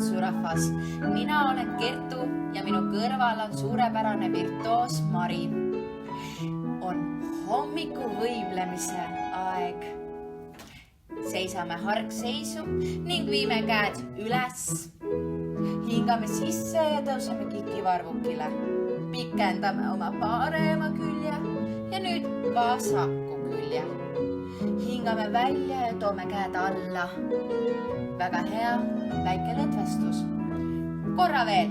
su rahvas. Mina olen Kertu ja minu kõrval on suurepärane virtuoos Mari. On hommikuvõimlemise aeg. Seisame hargseisu ning viime käed üles. Hingame sisse ja tõuseme kikivarvukile. Pikendame oma parema külje ja nüüd vasaku külje. Hingame välja ja toome käed alla. Väga hea, väike lõdvestus. Korra veel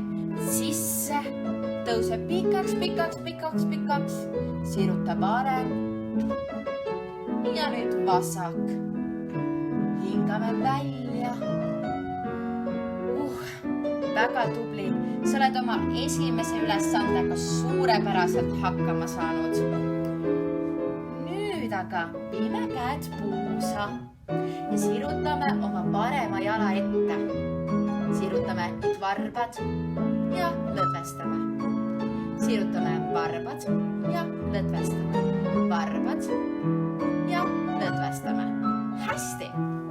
sisse, tõuse pikaks. Siruta parem. Ja nüüd vasak. Hingame välja. Väga tubli. Sa oled oma esimese ülesandega suurepäraselt hakkama saanud. Nüüd aga viime käed puusa ja sirutame oma parema jala ette. Sirutame nüüd varbad ja lõdvestame. Sirutame varbad ja lõdvestame. Varbad ja lõdvestame. Hästi.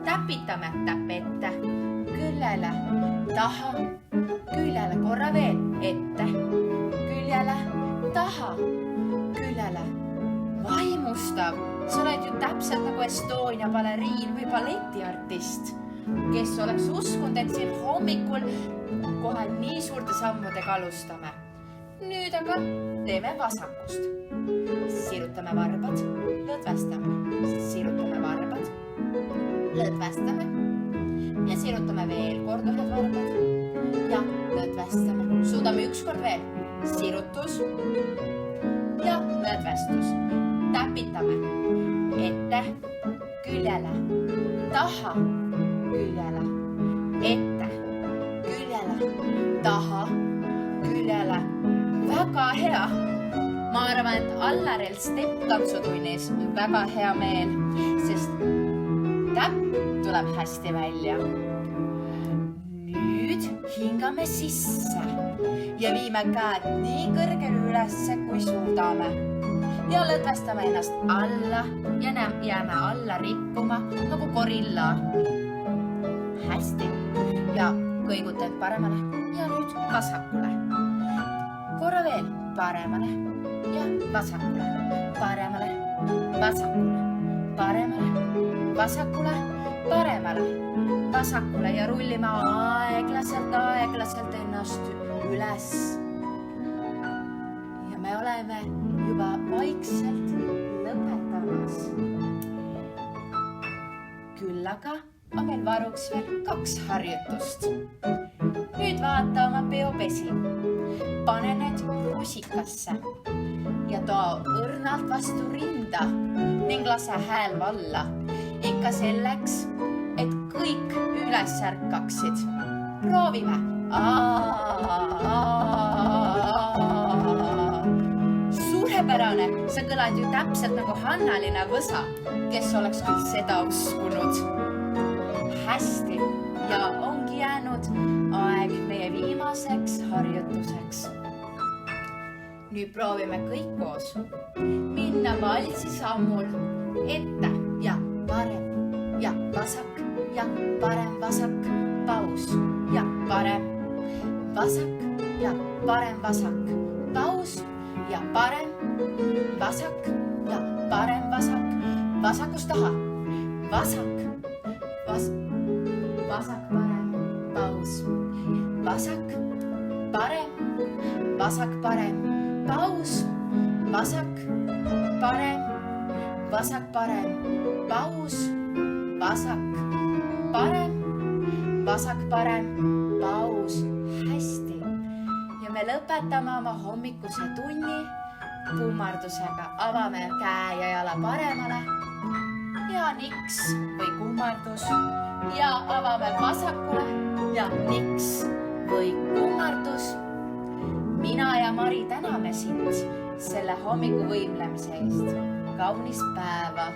Täpitame täppe ette. Küljele, taha, küljele, korra veel, ette, küljele, taha, küljele. Vaimustav, sa oled ju täpselt nagu Estonia baleriin või balletiartist, kes oleks uskunud, et siin hommikul kohe nii suurte sammudega alustame. Nüüd aga teeme vasakust. Sirutame varbad, lõdvestame, sirutame varbad, lõdvestame. Ja sirutame veel kord ühed varbad ja lõdvestame. Suudame ükskord veel. Sirutus ja lõdvestus. Täpitame ette, küljele, taha, küljele, ette, küljele, taha, küljele. Väga hea. Ma arvan, et Allarel stepp-tantsutunnis on väga hea meel, sest täpp tuleb hästi välja. Nüüd hingame sisse ja viime käed nii kõrgele ülesse, kui suudame. Ja lõdvestame ennast alla ja jääme alla rippuma nagu gorilla. Hästi. Ja kõigutad paremale ja nüüd vasakule. Korra veel paremale ja vasakule. Paremale, vasakule, paremale, vasakule, paremale, vasakule ja rullime aeglaselt ennast üles. Ja me oleme juba vaikselt lõpetamas. Küll aga on meil varuks veel 2 harjutust. Nüüd vaata oma peopesi. Pane need rusikasse ja too õrnalt vastu rinda ning lase hääl valla. Ikka selleks, et kõik üles ärkaksid. Proovime. Suurepärane, sa kõlad ju täpselt nagu Hannalina Võsa, kes oleks küll seda uskunud. Hästi ja ongi jäänud aeg meie viimaseks harjutuseks. Nüüd proovime kõik koos. Minna valsi sammul ette ja parem ja vasak ja parem vasak, paus ja parem vasak ja parem vasak, paus ja parem vasak ja parem vasak, vasakust taha, vasak, vasak parem, paus, vasak parem, vasak parem, paus, vasak parem, vasak parem, paus, vasak parem, vasak parem, paus. Hästi. Ja me lõpetame oma hommikuse tunni kummardusega. Avame käe ja jala paremale ja niks või kummardus ja avame vasakule ja niks või kummardus. Mina ja Mari täname sind selle hommikuvõimlemise eest. Kaunist päeva!